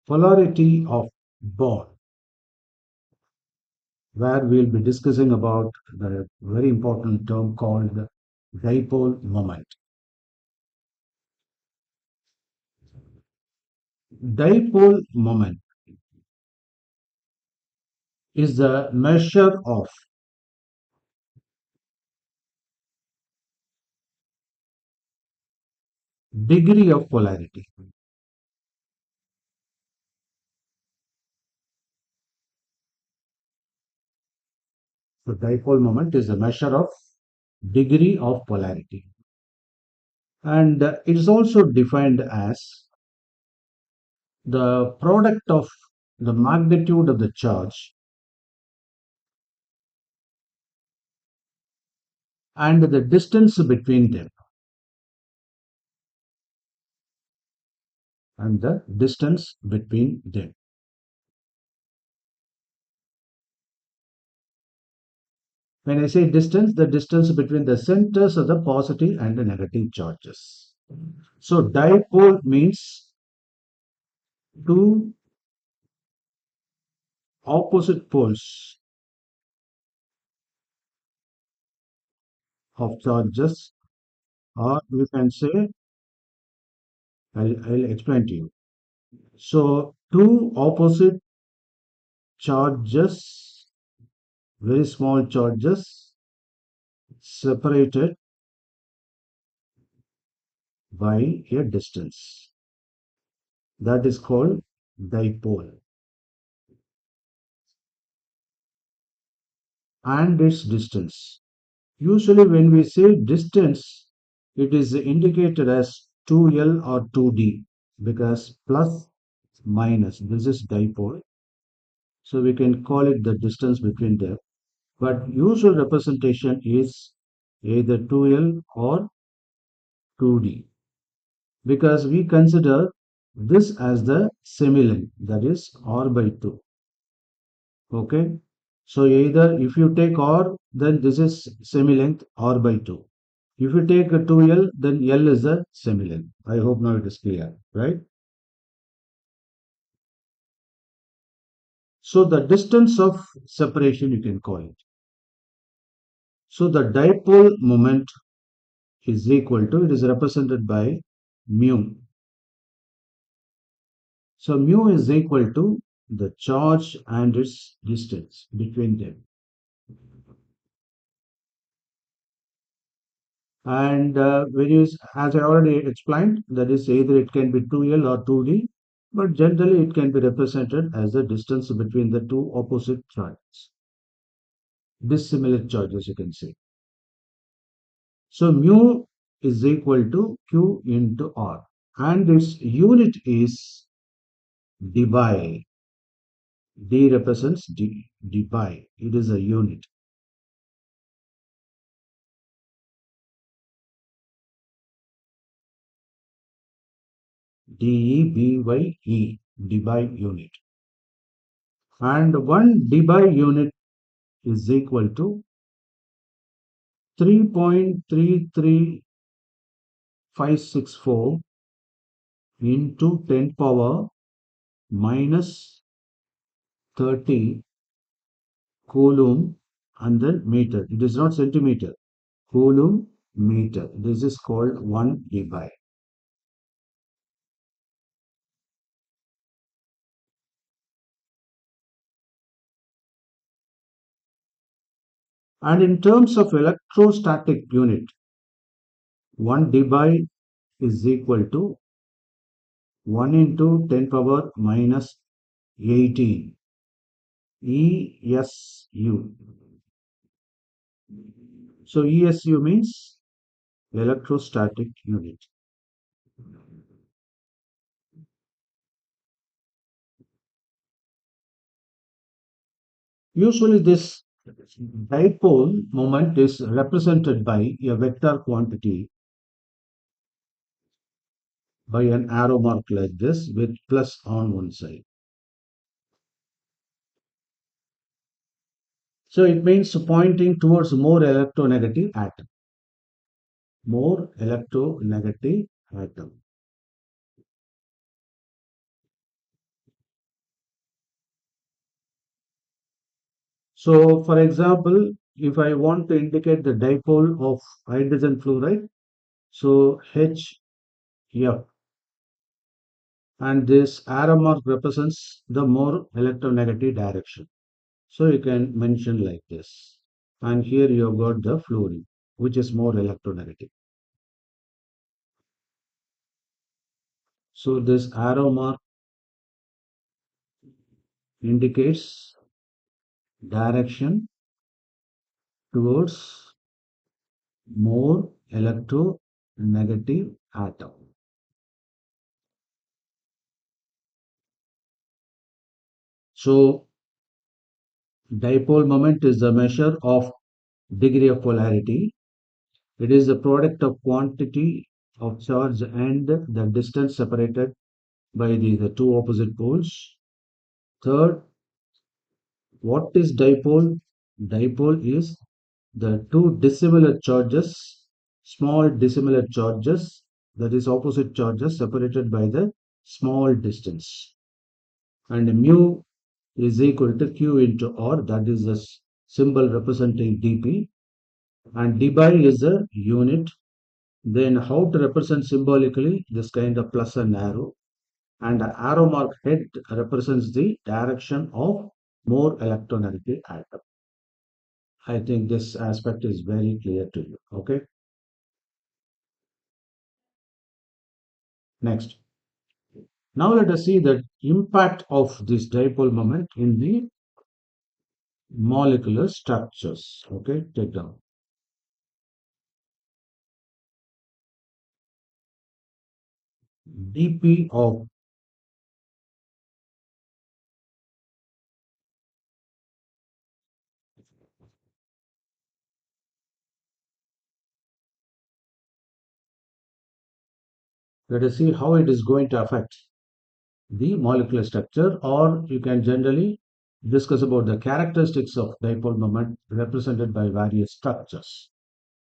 polarity of bond, where we'll be discussing about the very important term called dipole moment. Dipole moment is the measure of degree of polarity. So dipole moment is the measure of degree of polarity. And it is also defined as the product of the magnitude of the charge and the distance between them. And the distance between them. When I say distance, the distance between the centers of the positive and the negative charges. So dipole means two opposite poles of charges, or you can say, I'll explain to you. So two opposite charges, very small charges, separated by a distance. That is called dipole. And its distance. Usually when we say distance, it is indicated as 2L or 2D because plus minus, this is dipole. So we can call it the distance between them. But usual representation is either 2L or 2D because we consider this as the semi-length, that is R by 2. Okay. So either if you take R, then this is semi-length R by 2. If you take a 2L, then L is the semi-length. I hope now it is clear, right? So the distance of separation you can call it. So the dipole moment is equal to, it is represented by mu. So mu is equal to the charge and its distance between them. And when you, as I already explained, that is either it can be 2L or 2D, but generally it can be represented as the distance between the two opposite charges, dissimilar charges you can say. So mu is equal to Q into R, and its unit is dBi. D represents dBi. It is a unit. DEBYE, dBi unit. And 1 dBi unit is equal to 3.33564 into 10 power minus 30 coulomb and then meter. It is not centimeter. Coulomb meter. This is called 1 dBi. And in terms of electrostatic unit, 1 dBi is equal to 1 into 10 power minus 18 ESU. So ESU means electrostatic unit. Usually this dipole moment is represented by a vector quantity by an arrow mark like this with plus on one side. So it means pointing towards more electronegative atom. More electronegative atom. So, for example, if I want to indicate the dipole of hydrogen fluoride, so HF, and this arrow mark represents the more electronegative direction. So you can mention like this. And here you have got the fluorine, which is more electronegative. So this arrow mark indicates direction towards more electronegative atom. So dipole moment is the measure of degree of polarity. It is the product of quantity of charge and the distance separated by the two opposite poles. Third, what is dipole? Dipole is the two dissimilar charges, small dissimilar charges, that is opposite charges separated by the small distance. And mu is equal to Q into R, that is the symbol representing dP. And dBi is the unit. Then how to represent symbolically this kind of plus and arrow. And the arrow mark head represents the direction of more electronegative atom. I think this aspect is very clear to you. Okay. Next. Now let us see the impact of this dipole moment in the molecular structures. Okay. Take down. dP of, let us see how it is going to affect the molecular structure, or you can generally discuss about the characteristics of dipole moment represented by various structures.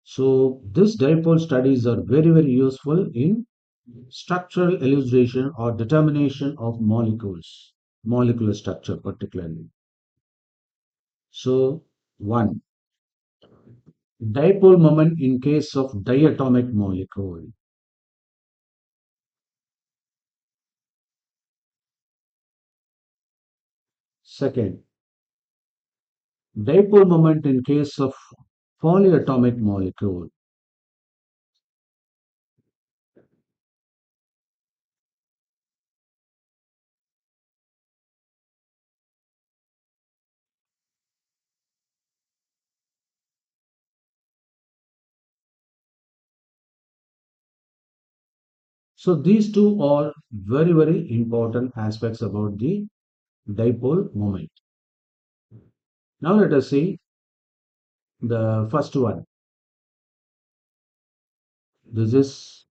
So these dipole studies are very, very useful in structural elucidation or determination of molecules, molecular structure particularly. So one, dipole moment in case of diatomic molecule. Second, dipole moment in case of polyatomic molecule. So these two are very, very important aspects about the dipole moment. Now let us see the first one. This is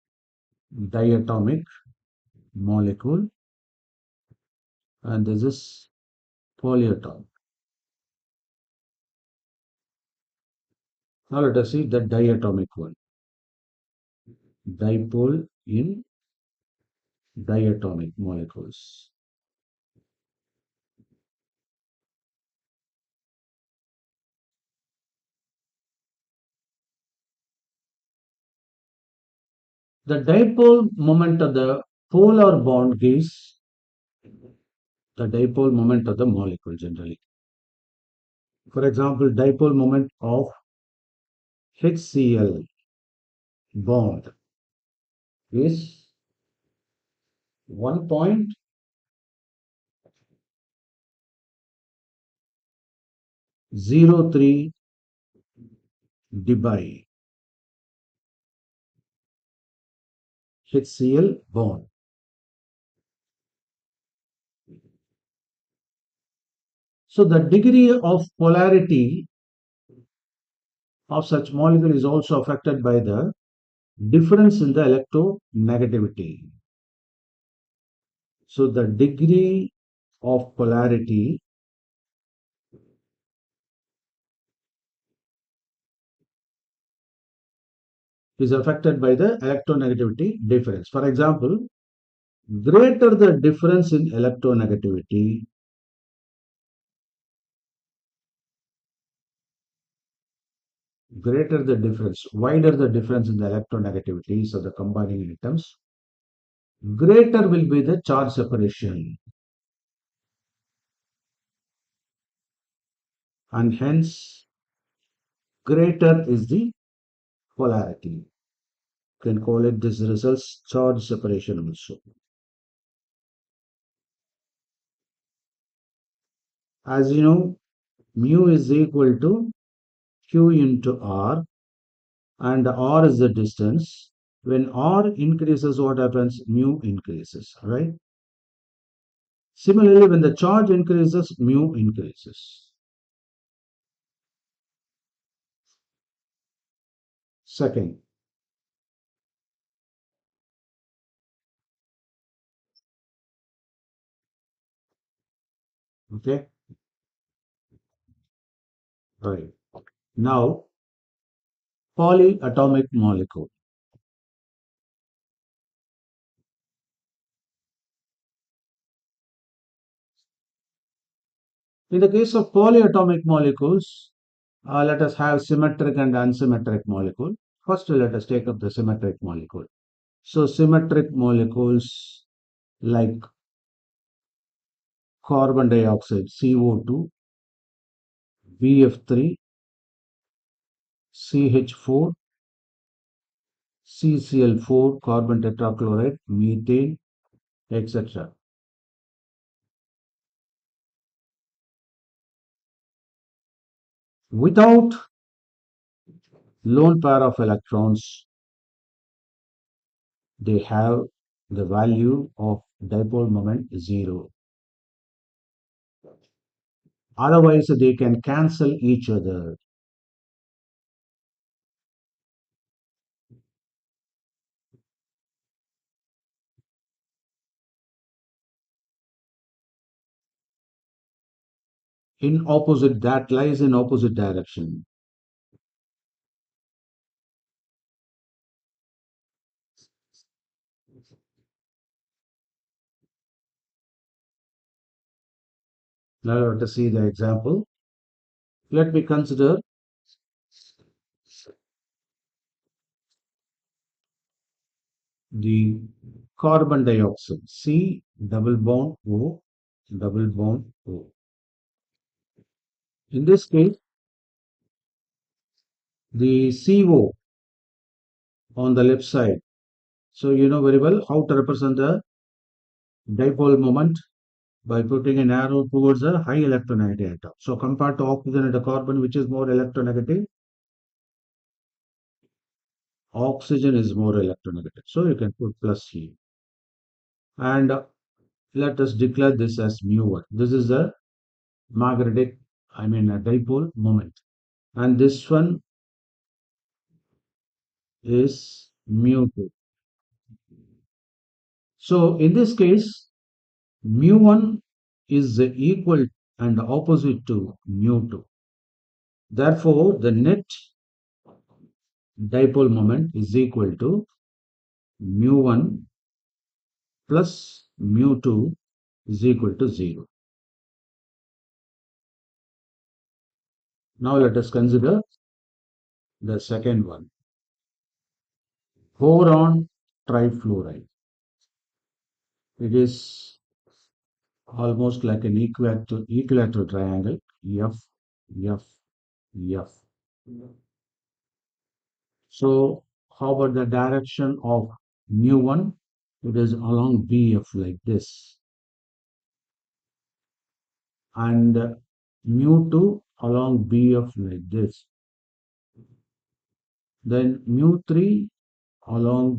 diatomic molecule and this is polyatomic. Now let us see the diatomic one. Dipole in diatomic molecules. The dipole moment of the polar bond gives the dipole moment of the molecule generally. For example, dipole moment of HCl bond is 1.03 dBi HCl bond. So the degree of polarity of such molecule is also affected by the difference in the electronegativity. So the degree of polarity is affected by the electronegativity difference. For example, greater the difference in electronegativity, greater the difference, wider the difference in the electronegativities of the combining atoms, greater will be the charge separation, and hence greater is the polarity. You can call it this results charge separation also. As you know, mu is equal to q into r, and r is the distance. When r increases, what happens? Mu increases, right? Similarly, when the charge increases, mu increases. Second, okay, right. Now, polyatomic molecule. In the case of polyatomic molecules, let us have symmetric and unsymmetric molecule. First, let us take up the symmetric molecule. So, symmetric molecules like carbon dioxide, CO2, BF3, CH4, CCl4, carbon tetrachloride, methane, etc. Without lone pair of electrons, they have the value of dipole moment 0. Otherwise, they can cancel each other. In opposite, that lies in opposite direction. Now let us see the example. Let me consider the carbon dioxide, C double bond O, double bond O. In this case, the CO on the left side. So you know very well how to represent the dipole moment by putting an arrow towards a high electronegativity atom. So compared to oxygen and the carbon, which is more electronegative, oxygen is more electronegative. So you can put plus here. And let us declare this as mu1. This is a magnetic, a dipole moment. And this one is mu2. So in this case, mu1 is equal and opposite to mu2. Therefore, the net dipole moment is equal to mu1 plus mu2 is equal to 0. Now let us consider the second one. Boron trifluoride. It is almost like an equilateral triangle. F, F, F. So how about the direction of mu1? It is along BF like this. And mu2 along BF like this. Then mu3 along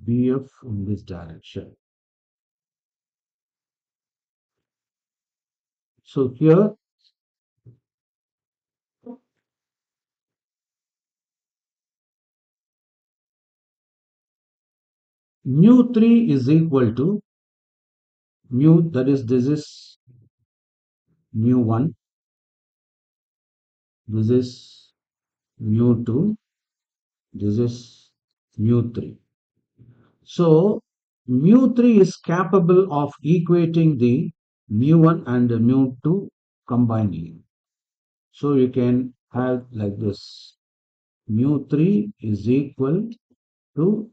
BF in this direction. So here mu3 is equal to mu, that is, this is mu1, this is mu2, this is mu3. So mu3 is capable of equating the mu1 and the mu2 combining. So you can have like this. mu3 is equal to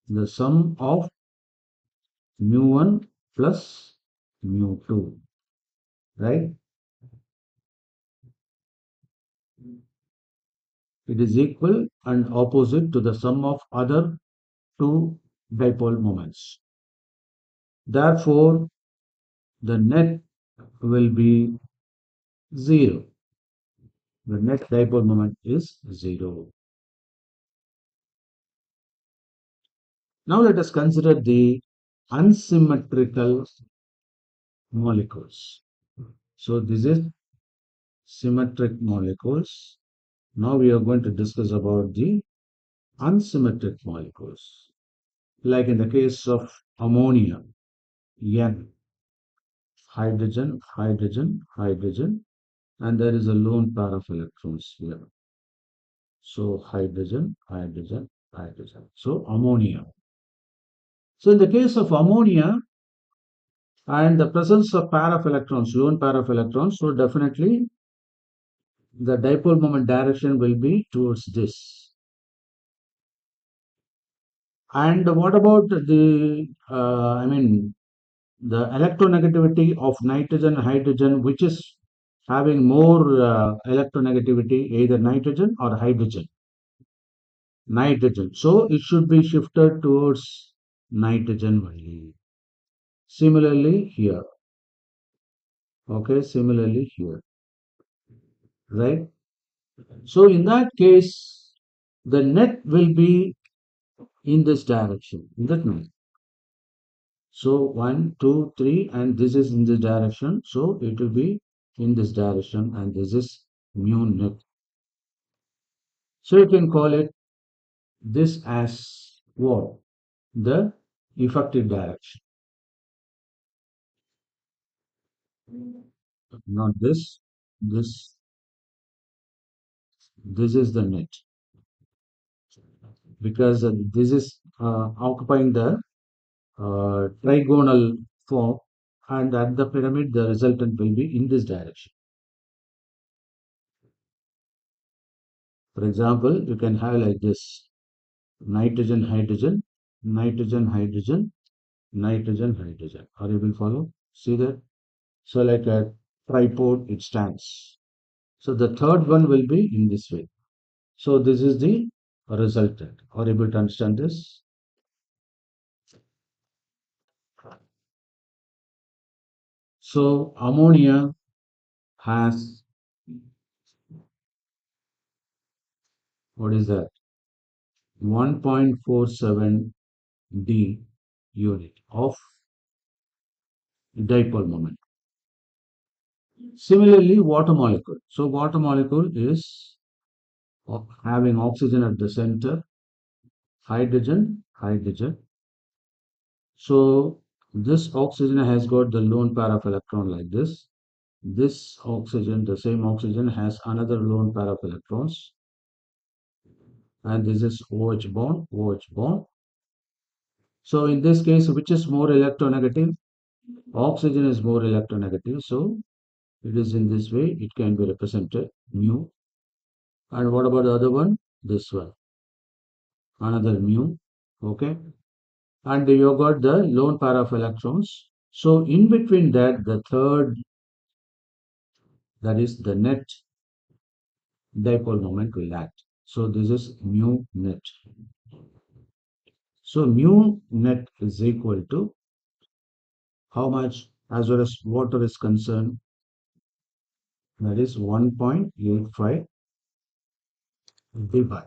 the sum of mu1 plus mu2, right? It is equal and opposite to the sum of other two dipole moments. Therefore, the net will be 0. The net dipole moment is 0. Now let us consider the unsymmetrical molecules. So this is symmetric molecules. Now we are going to discuss about the unsymmetric molecules. Like in the case of ammonia, N, hydrogen, hydrogen, hydrogen, and there is a lone pair of electrons here. So hydrogen, hydrogen, hydrogen. So ammonia. So in the case of ammonia and the presence of pair of electrons, lone pair of electrons, so definitely the dipole moment direction will be towards this. And what about the electronegativity of nitrogen, hydrogen, which is having more electronegativity, either nitrogen or hydrogen? Nitrogen. So it should be shifted towards nitrogen only. Similarly here. Okay, similarly here. Right? So in that case, the net will be in this direction. In that means. So 1, 2, 3, and this is in this direction. So it will be in this direction, and this is mu net. So you can call it this as what? The effective direction. Not this. This this is the net because this is occupying the trigonal form, and at the pyramid the resultant will be in this direction. For example, you can have like this: nitrogen, hydrogen, nitrogen, hydrogen, nitrogen, hydrogen. Are you will follow? See that? So like a tripod, it stands. So the third one will be in this way. So this is the resultant. Are you able to understand this? So ammonia has, what is that? 1.47 D unit of dipole moment. Similarly, water molecule. So water molecule is having oxygen at the center, hydrogen, hydrogen. So this oxygen has got the lone pair of electron like this. This oxygen, the same oxygen, has another lone pair of electrons, and this is OH bond, OH bond. So in this case, which is more electronegative? Oxygen is more electronegative. So it is in this way. It can be represented mu. And what about the other one? This one, another mu. Okay. And you got the lone pair of electrons. So in between that, the third, that is the net dipole moment will act. So this is mu net. So mu net is equal to how much as far as water is concerned? That is 1.85 divide.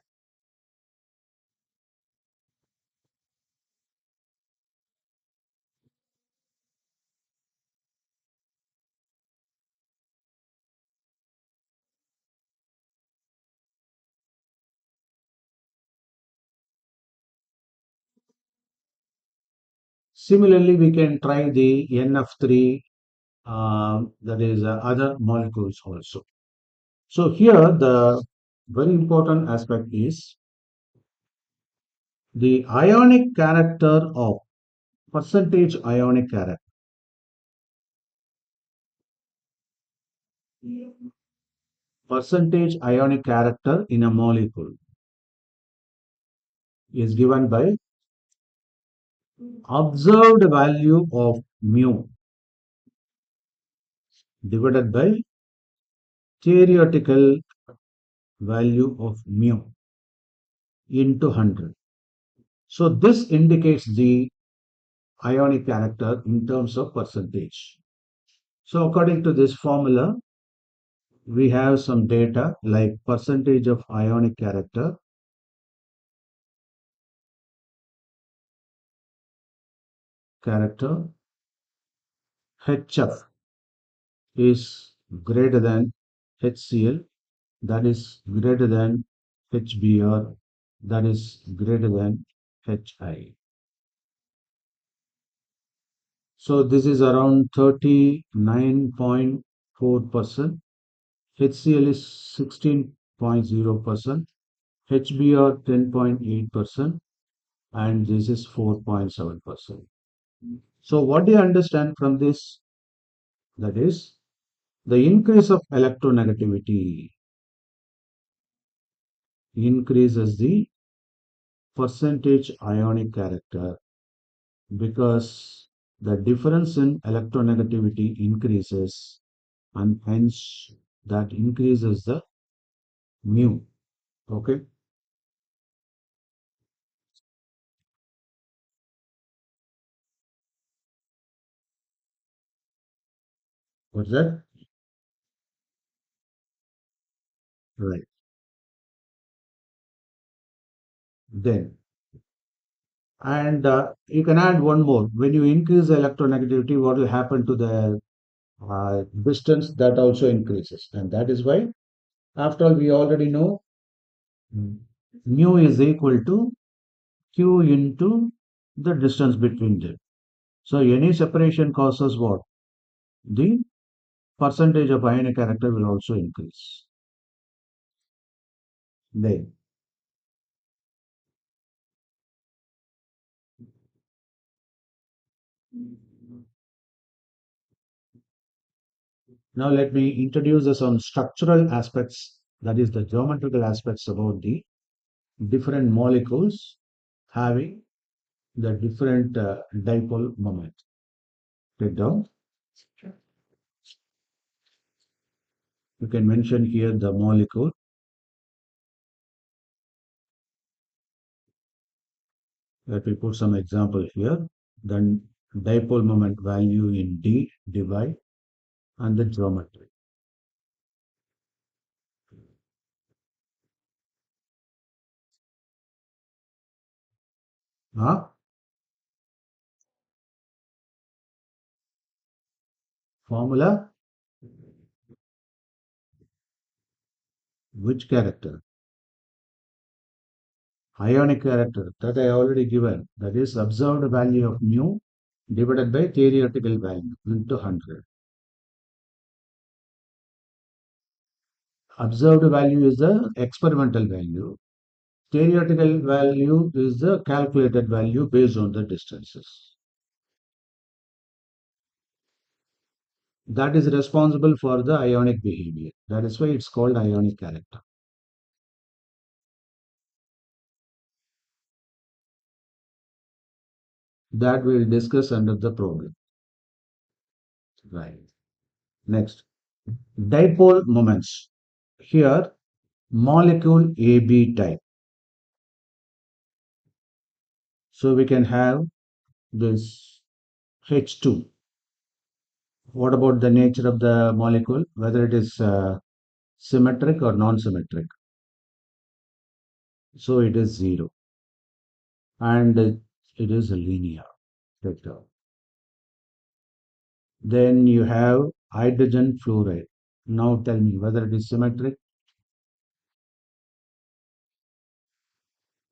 Similarly, we can try the NF3, that is other molecules also. So here the very important aspect is the ionic character of percentage ionic character. Percentage ionic character in a molecule. is given by observed value of mu divided by theoretical value of mu into 100. So this indicates the ionic character in terms of percentage. So according to this formula, we have some data like percentage of ionic character HF is greater than HCl, that is greater than HBr, that is greater than HI. So this is around 39.4%. HCl is 16.0%, HBr 10.8%, and this is 4.7%. So what do you understand from this? That is, the increase of electronegativity increases the percentage ionic character because the difference in electronegativity increases, and hence that increases the mu. Okay, what's that? Right. Then, and you can add one more. When you increase the electronegativity, what will happen to the distance? That also increases, and that is why, after all, we already know mu is equal to q into the distance between them. So any separation causes what? The percentage of ionic character will also increase. Then, now let me introduce some structural aspects, that is the geometrical aspects about the different molecules having the different dipole moment. Take down. You can mention here the molecule. Let me put some example here. Then dipole moment value in D, divide, and the geometry. Huh? Formula, which character? Ionic character that I already given. That is observed value of mu divided by theoretical value into 100. Observed value is the experimental value. Theoretical value is the calculated value based on the distances. That is responsible for the ionic behavior. That is why it's called ionic character. That we'll discuss under the problem. Right. Next, dipole moments. Here, molecule AB type. So we can have this H2. What about the nature of the molecule? Whether it is symmetric or non-symmetric. So it is zero. And it is a linear vector. Then you have hydrogen fluoride. Now tell me whether it is symmetric,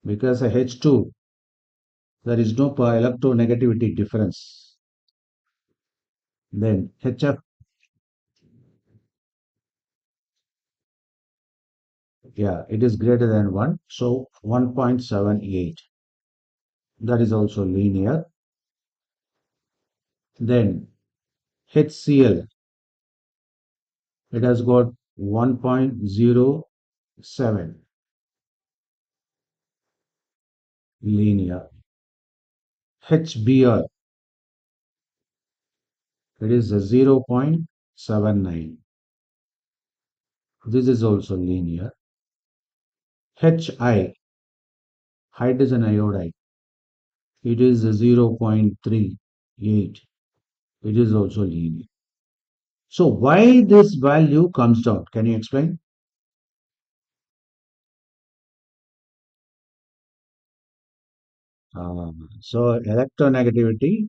because a H2, there is no electronegativity difference. Then HF, yeah, it is greater than 1. So 1.78. That is also linear. Then HCl, it has got 1.07. linear. HBr, it is a 0.79. This is also linear. Hi, hydrogen iodide, it is a 0.38. It is also linear. So why this value comes down? Can you explain? So electronegativity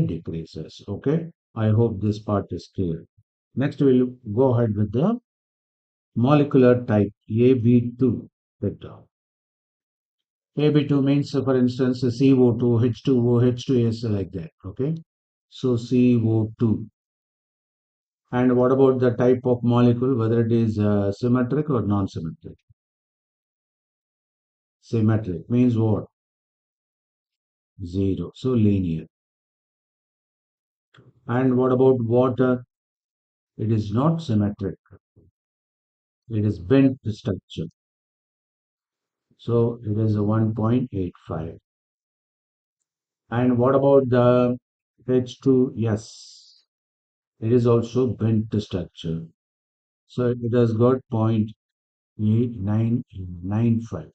decreases. Okay. I hope this part is clear. Next, we'll go ahead with the molecular type AB2 vector. AB2 means, for instance, CO2, H2O, H2S like that. Okay. So CO2. And what about the type of molecule, whether it is symmetric or non-symmetric? Symmetric means what? Zero. So linear. And what about water? It is not symmetric. It is bent structure. So it is a 1.85. And what about the H2? Yes, it is also bent structure. So it has got 0.8995.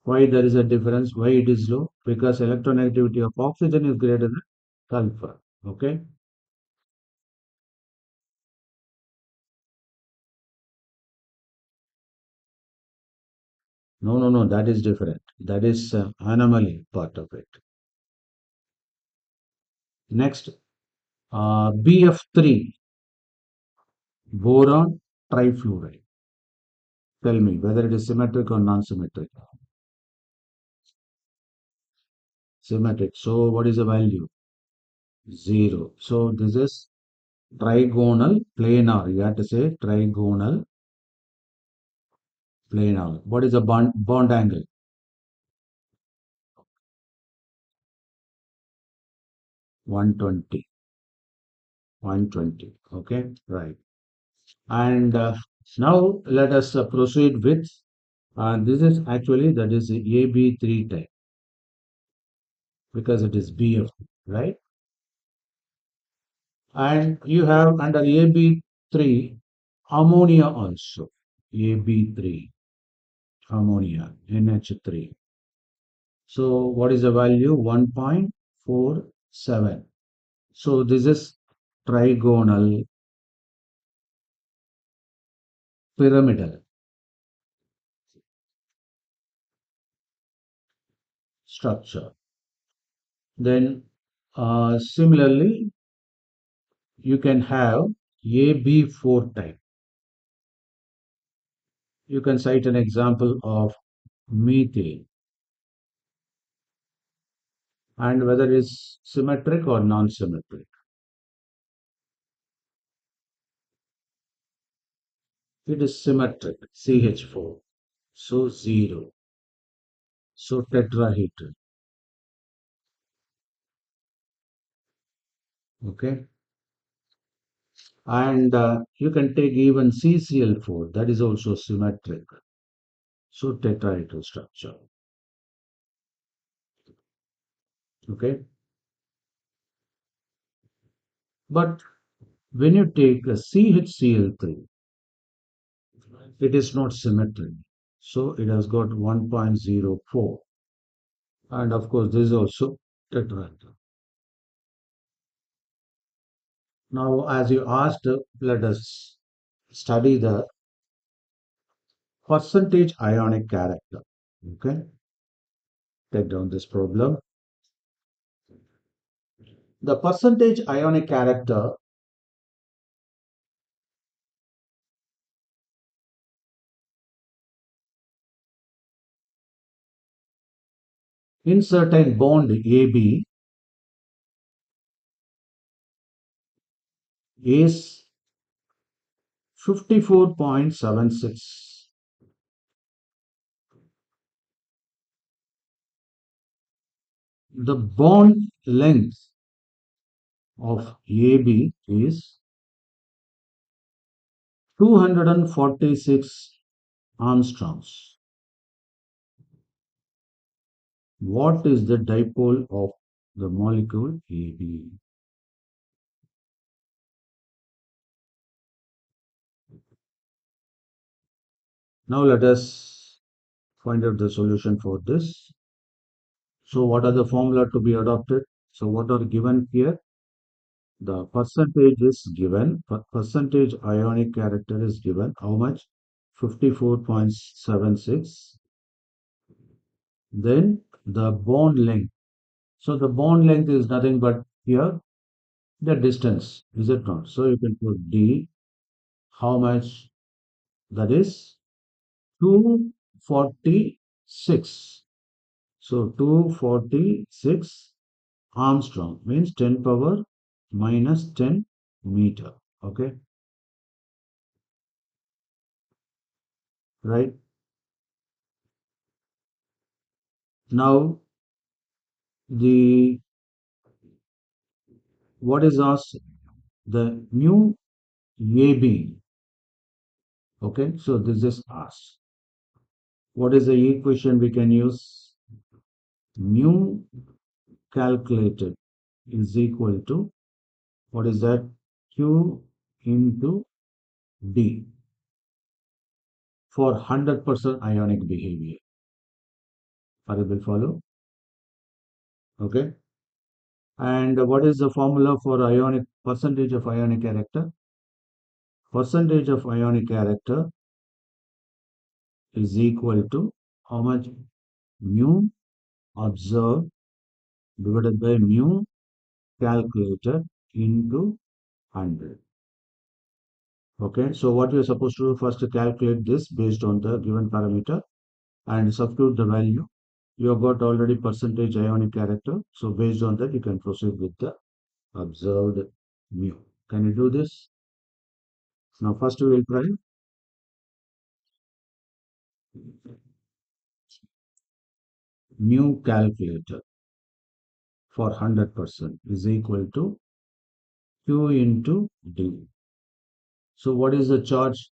Why there is a difference? Why it is low? Because electronegativity of oxygen is greater than sulfur. Okay? No, no, no, that is different. That is anomaly part of it. Next, BF3, boron trifluoride. Tell me whether it is symmetric or non-symmetric. Symmetric. So what is the value? Zero. So this is trigonal planar. You have to say trigonal planar. What is the bond angle? 120. 120. Okay, right. And now let us proceed with this is actually that is AB3 type because it is BF, right? And you have under AB3 ammonia also. AB3 ammonia NH3. So what is the value? 1.47. So this is trigonal pyramidal structure. Then similarly, you can have AB4 type. You can cite an example of methane and whether it's symmetric or non-symmetric. It is symmetric, CH4. So 0. So tetrahedral. Okay. And you can take even CCl4, that is also symmetric. So tetrahedral structure. Okay. But when you take a CHCl3, it is not symmetric. So it has got 1.04. And of course, this is also tetrahedral. Now, as you asked, let us study the percentage ionic character. Okay, take down this problem. The percentage ionic character in certain bond AB is 54.76. The bond length of AB is 246 Armstrongs. What is the dipole of the molecule AB? Now let us find out the solution for this. So what are the formula to be adopted? So what are given here? The percentage is given. Percentage ionic character is given. How much? 54.76. Then the bond length. So the bond length is nothing but here the distance, is it not? So you can put D. How much that is? 246. So 246 Armstrong means 10 power minus 10 meter. Okay, right? Now the what is asked? The mu AB. Okay, so this is asked. What is the equation we can use? Mu calculated is equal to what is that? Q into D for 100% ionic behavior. Are you will follow? Okay. And what is the formula for ionic percentage of ionic character? Percentage of ionic character is equal to how much? Mu observed divided by mu calculated into 100. Okay, so what you are supposed to do first to calculate this based on the given parameter and substitute the value. You have got already percentage ionic character. So based on that, you can proceed with the observed mu. Can you do this? Now first we will try mu calculator for 100% is equal to Q into D. So what is the charge?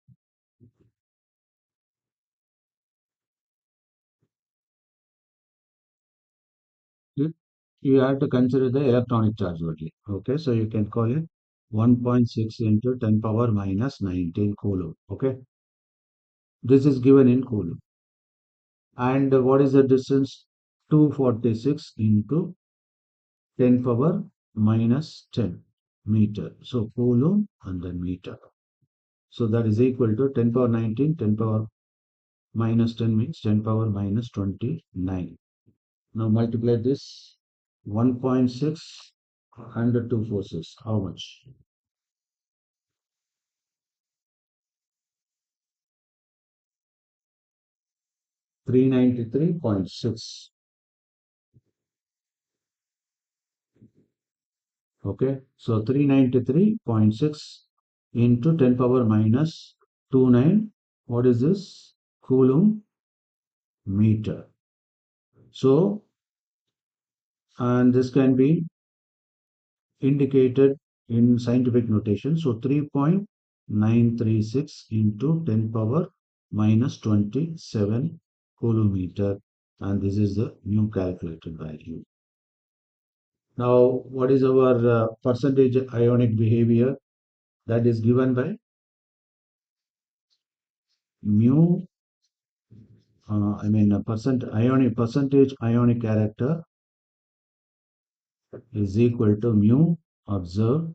You you have to consider the electronic charge only. Okay, so you can call it 1.6 into 10 power minus 19 coulomb. Okay, this is given in coulomb. And what is the distance? 246 into 10 power minus 10 meter. So coulomb and then meter. So that is equal to 10 power 19, 10 power minus 10 means 10 power minus 29. Now multiply this 1.6 100 246. How much? 393.6. Okay. So 393.6 into 10 power minus 29. What is this? Coulomb meter. So, and this can be indicated in scientific notation. So 3.936 into 10 power minus 27 coulometer, and this is the new calculated value. Now, what is our percentage ionic behavior? That is given by mu, percentage ionic character is equal to mu observed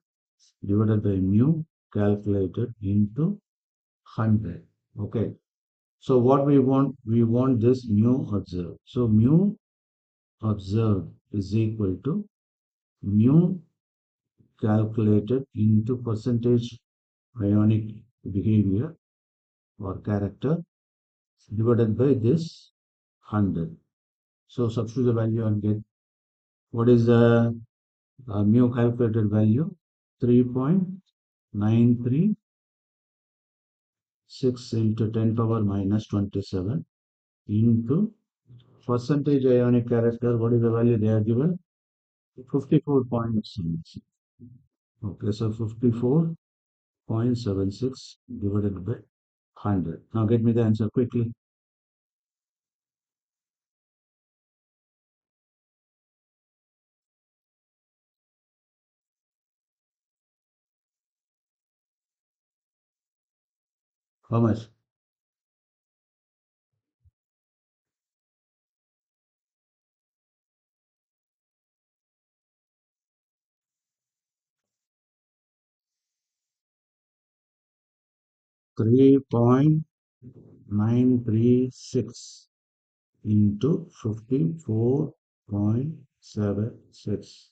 divided by mu calculated into 100. Okay. So what we want this mu observed. So mu observed is equal to mu calculated into percentage ionic behavior or character divided by this 100. So substitute the value and get what is the mu calculated value? 3.936 into 10 power minus 27 into percentage ionic character. What is the value they are given? 54.76. Okay, so 54.76 divided by 100. Now get me the answer quickly. How much? 3.936 into 54.76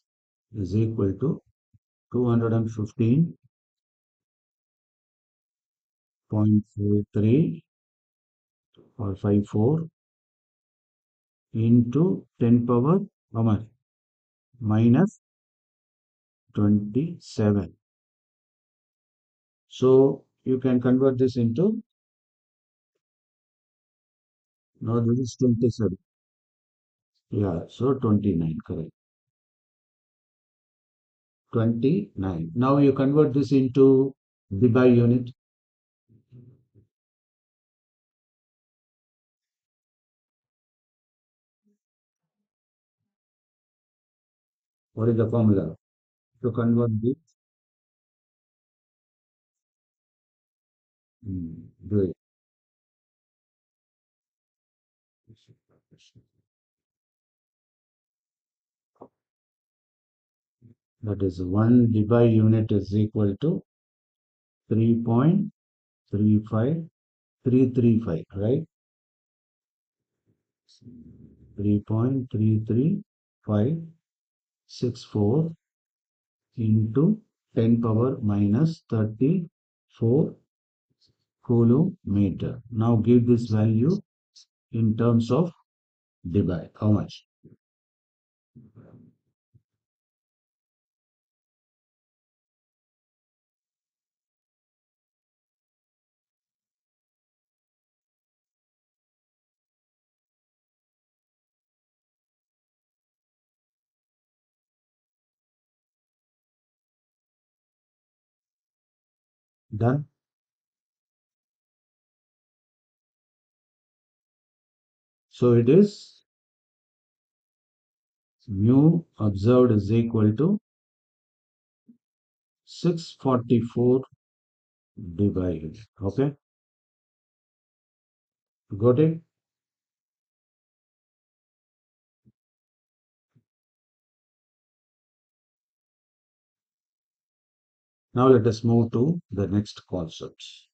is equal to 215.43 or 54 into 10 power how much? Minus 27. So you can convert this into, no, this is 27. Yeah, so 29, correct. 29. Now you convert this into the by unit. What is the formula to convert this? Do it. That is 1 by unit is equal to 3.35335, right? 3.33564 into 10 power minus 34 coulomb meter. Now give this value in terms of divide. How much? Done? So it is mu observed is equal to 644 divided. Okay, got it? Now let us move to the next concept.